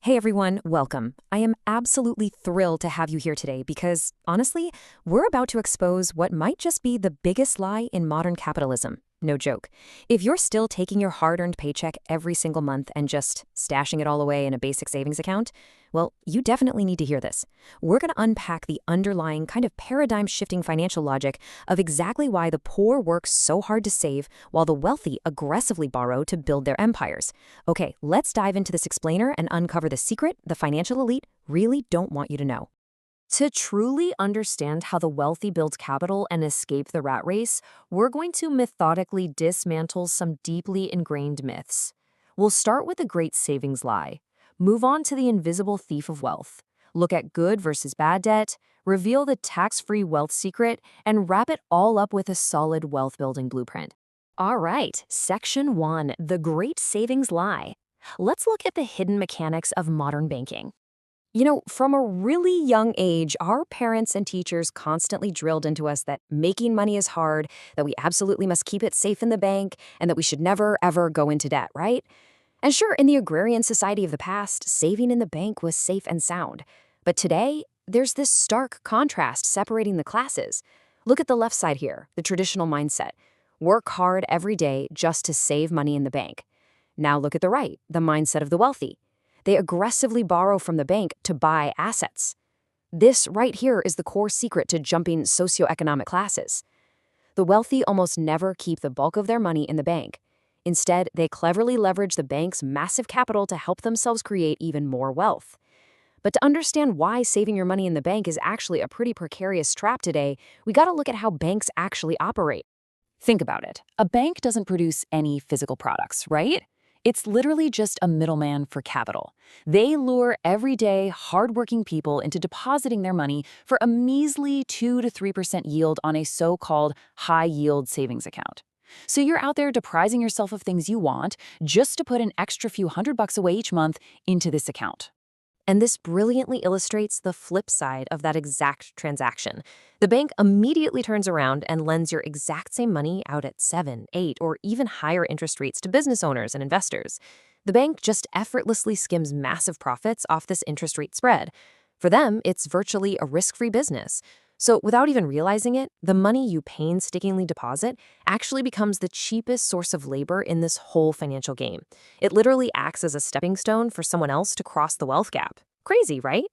Hey everyone, welcome. I am absolutely thrilled to have you here today because, honestly, we're about to expose what might just be the biggest lie in modern capitalism. No joke. If you're still taking your hard-earned paycheck every single month and just stashing it all away in a basic savings account, well, you definitely need to hear this. We're going to unpack the underlying kind of paradigm-shifting financial logic of exactly why the poor work so hard to save while the wealthy aggressively borrow to build their empires. Okay, let's dive into this explainer and uncover the secret the financial elite really don't want you to know. To truly understand how the wealthy build capital and escape the rat race, we're going to methodically dismantle some deeply ingrained myths. We'll start with the great savings lie, move on to the invisible thief of wealth, look at good versus bad debt, reveal the tax-free wealth secret, and wrap it all up with a solid wealth-building blueprint. All right, Section 1, the great savings lie. Let's look at the hidden mechanics of modern banking. From a really young age, our parents and teachers constantly drilled into us that making money is hard, that we absolutely must keep it safe in the bank, and that we should never, ever go into debt, right? And sure, in the agrarian society of the past, saving in the bank was safe and sound. But today, there's this stark contrast separating the classes. Look at the left side here, the traditional mindset. Work hard every day just to save money in the bank. Now look at the right, the mindset of the wealthy. They aggressively borrow from the bank to buy assets. This right here is the core secret to jumping socioeconomic classes. The wealthy almost never keep the bulk of their money in the bank. Instead, they cleverly leverage the bank's massive capital to help themselves create even more wealth. But to understand why saving your money in the bank is actually a pretty precarious trap today, we gotta look at how banks actually operate. Think about it. A bank doesn't produce any physical products, right? It's literally just a middleman for capital. They lure everyday, hardworking people into depositing their money for a measly 2 to 3% yield on a so-called high-yield savings account. So you're out there depriving yourself of things you want just to put an extra few $100 away each month into this account. And this brilliantly illustrates the flip side of that exact transaction. The bank immediately turns around and lends your exact same money out at 7, 8, or even higher interest rates to business owners and investors. The bank just effortlessly skims massive profits off this interest rate spread. For them, it's virtually a risk-free business. So without even realizing it, the money you painstakingly deposit actually becomes the cheapest source of labor in this whole financial game. It literally acts as a stepping stone for someone else to cross the wealth gap. Crazy, right?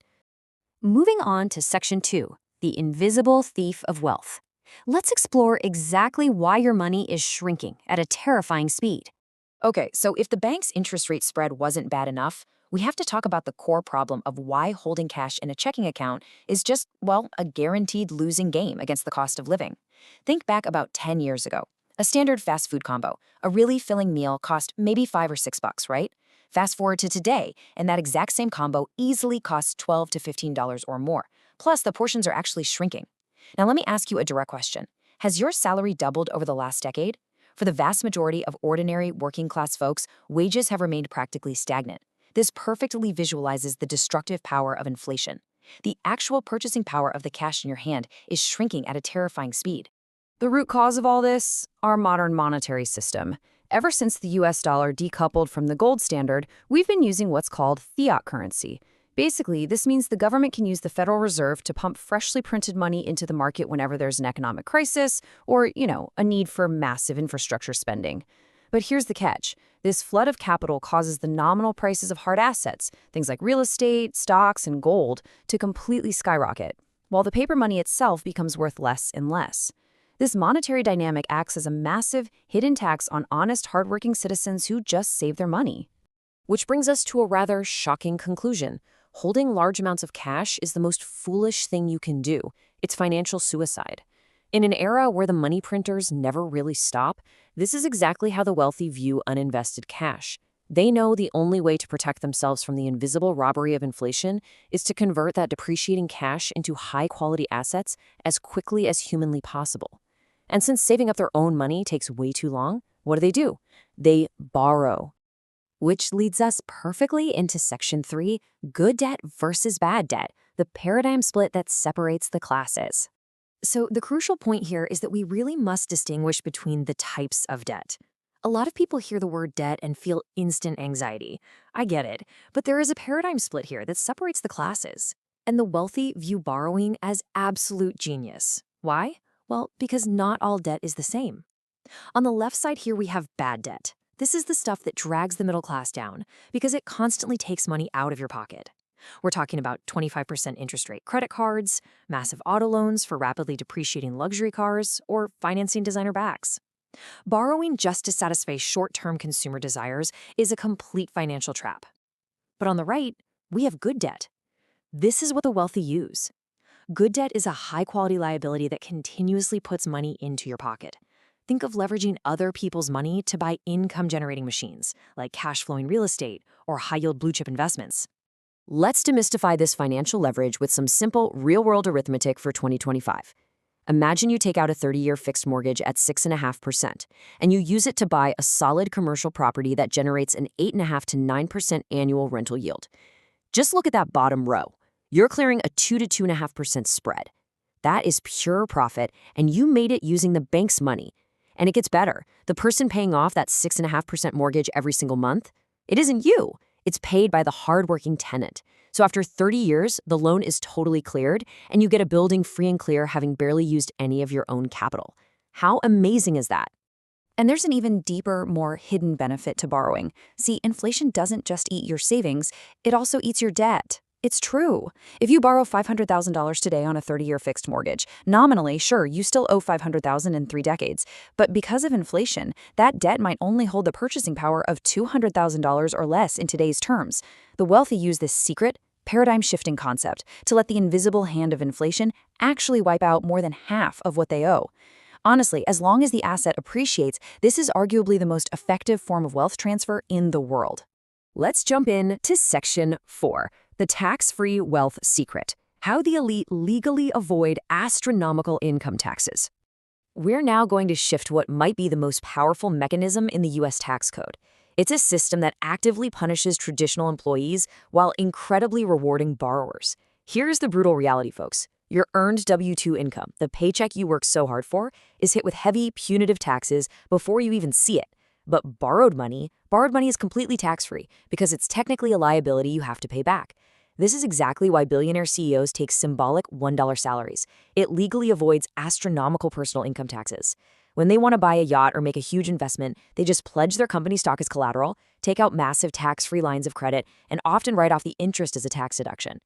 Moving on to Section 2, the invisible thief of wealth. Let's explore exactly why your money is shrinking at a terrifying speed. Okay, so if the bank's interest rate spread wasn't bad enough, we have to talk about the core problem of why holding cash in a checking account is just, well, a guaranteed losing game against the cost of living. Think back about 10 years ago. A standard fast food combo, a really filling meal cost maybe $5 or $6, right? Fast forward to today, and that exact same combo easily costs $12 to $15 or more. Plus, the portions are actually shrinking. Now, let me ask you a direct question. Has your salary doubled over the last decade? For the vast majority of ordinary working-class folks, wages have remained practically stagnant. This perfectly visualizes the destructive power of inflation. The actual purchasing power of the cash in your hand is shrinking at a terrifying speed. The root cause of all this? Our modern monetary system. Ever since the US dollar decoupled from the gold standard, we've been using what's called fiat currency. Basically, this means the government can use the Federal Reserve to pump freshly printed money into the market whenever there's an economic crisis or, a need for massive infrastructure spending. But here's the catch. This flood of capital causes the nominal prices of hard assets, things like real estate, stocks, and gold, to completely skyrocket, while the paper money itself becomes worth less and less. This monetary dynamic acts as a massive, hidden tax on honest, hardworking citizens who just save their money. Which brings us to a rather shocking conclusion. Holding large amounts of cash is the most foolish thing you can do. It's financial suicide. In an era where the money printers never really stop, this is exactly how the wealthy view uninvested cash. They know the only way to protect themselves from the invisible robbery of inflation is to convert that depreciating cash into high-quality assets as quickly as humanly possible. And since saving up their own money takes way too long, what do? They borrow. Which leads us perfectly into Section 3, good debt versus bad debt, the paradigm split that separates the classes. So the crucial point here is that we really must distinguish between the types of debt. A lot of people hear the word debt and feel instant anxiety. I get it, but there is a paradigm split here that separates the classes. And the wealthy view borrowing as absolute genius. Why? Well, because not all debt is the same. On the left side here, we have bad debt. This is the stuff that drags the middle class down because it constantly takes money out of your pocket. We're talking about 25% interest rate credit cards, massive auto loans for rapidly depreciating luxury cars, or financing designer bags. Borrowing just to satisfy short-term consumer desires is a complete financial trap. But on the right, we have good debt. This is what the wealthy use. Good debt is a high-quality liability that continuously puts money into your pocket. Think of leveraging other people's money to buy income-generating machines, like cash-flowing real estate or high-yield blue-chip investments. Let's demystify this financial leverage with some simple, real-world arithmetic for 2025. Imagine you take out a 30-year fixed mortgage at 6.5%, and you use it to buy a solid commercial property that generates an 8.5% to 9% annual rental yield. Just look at that bottom row. You're clearing a 2 to 2.5% spread. That is pure profit, and you made it using the bank's money. And it gets better. The person paying off that 6.5% mortgage every single month, it isn't you. It's paid by the hardworking tenant. So after 30 years, the loan is totally cleared, and you get a building free and clear having barely used any of your own capital. How amazing is that? And there's an even deeper, more hidden benefit to borrowing. See, inflation doesn't just eat your savings, it also eats your debt. It's true. If you borrow $500,000 today on a 30-year fixed mortgage, nominally, sure, you still owe $500,000 in 3 decades. But because of inflation, that debt might only hold the purchasing power of $200,000 or less in today's terms. The wealthy use this secret, paradigm-shifting concept to let the invisible hand of inflation actually wipe out more than half of what they owe. Honestly, as long as the asset appreciates, this is arguably the most effective form of wealth transfer in the world. Let's jump in to Section 4, the tax-free wealth secret, how the elite legally avoid astronomical income taxes. We're now going to shift what might be the most powerful mechanism in the U.S. tax code. It's a system that actively punishes traditional employees while incredibly rewarding borrowers. Here's the brutal reality, folks. Your earned W-2 income, the paycheck you worked so hard for, is hit with heavy, punitive taxes before you even see it. But borrowed money is completely tax-free because it's technically a liability you have to pay back. This is exactly why billionaire CEOs take symbolic $1 salaries. It legally avoids astronomical personal income taxes. When they want to buy a yacht or make a huge investment, they just pledge their company stock as collateral, take out massive tax-free lines of credit, and often write off the interest as a tax deduction.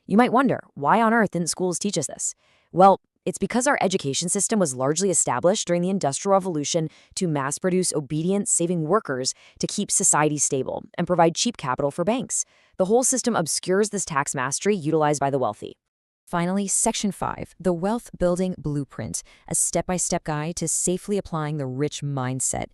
You might wonder, why on earth didn't schools teach us this? Well, it's because our education system was largely established during the Industrial Revolution to mass-produce obedient, saving workers to keep society stable and provide cheap capital for banks. The whole system obscures this tax mastery utilized by the wealthy. Finally, Section 5, the Wealth Building Blueprint, a step-by-step guide to safely applying the rich mindset.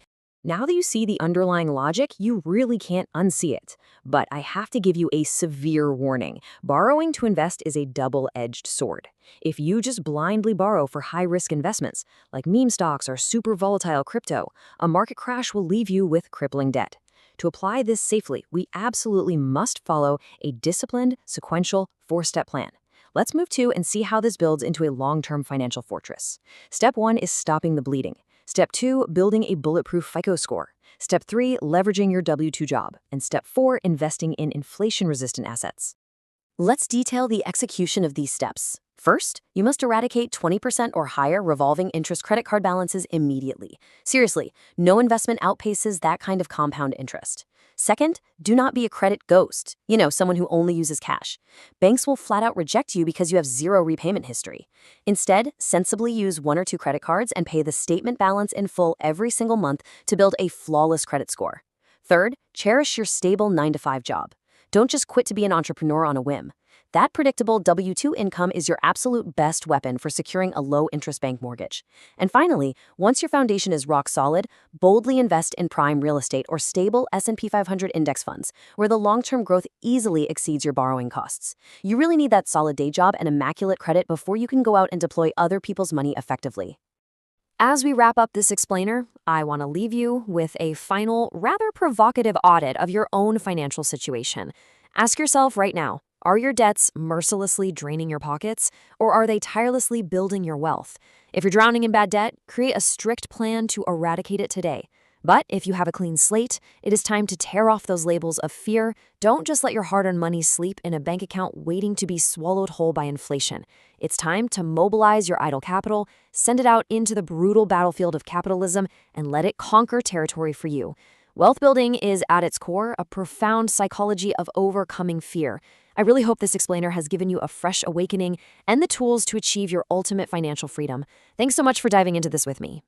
Now that you see the underlying logic, you really can't unsee it. But I have to give you a severe warning. Borrowing to invest is a double-edged sword. If you just blindly borrow for high-risk investments, like meme stocks or super volatile crypto, a market crash will leave you with crippling debt. To apply this safely, we absolutely must follow a disciplined, sequential, 4-step plan. Let's move to and see how this builds into a long-term financial fortress. Step 1 is stopping the bleeding. Step 2, building a bulletproof FICO score. Step 3, leveraging your W-2 job. And Step 4, investing in inflation-resistant assets. Let's detail the execution of these steps. First, you must eradicate 20% or higher revolving interest credit card balances immediately. Seriously, no investment outpaces that kind of compound interest. Second, do not be a credit ghost, someone who only uses cash. Banks will flat out reject you because you have zero repayment history. Instead, sensibly use 1 or 2 credit cards and pay the statement balance in full every single month to build a flawless credit score. Third, cherish your stable 9-to-5 job. Don't just quit to be an entrepreneur on a whim. That predictable W-2 income is your absolute best weapon for securing a low-interest bank mortgage. And finally, once your foundation is rock solid, boldly invest in prime real estate or stable S&P 500 index funds, where the long-term growth easily exceeds your borrowing costs. You really need that solid day job and immaculate credit before you can go out and deploy other people's money effectively. As we wrap up this explainer, I want to leave you with a final, rather provocative audit of your own financial situation. Ask yourself right now, are your debts mercilessly draining your pockets, or are they tirelessly building your wealth? If you're drowning in bad debt, create a strict plan to eradicate it today. But if you have a clean slate, it is time to tear off those labels of fear. Don't just let your hard-earned money sleep in a bank account waiting to be swallowed whole by inflation. It's time to mobilize your idle capital, send it out into the brutal battlefield of capitalism, and let it conquer territory for you. Wealth building is, at its core, a profound psychology of overcoming fear. I really hope this explainer has given you a fresh awakening and the tools to achieve your ultimate financial freedom. Thanks so much for diving into this with me.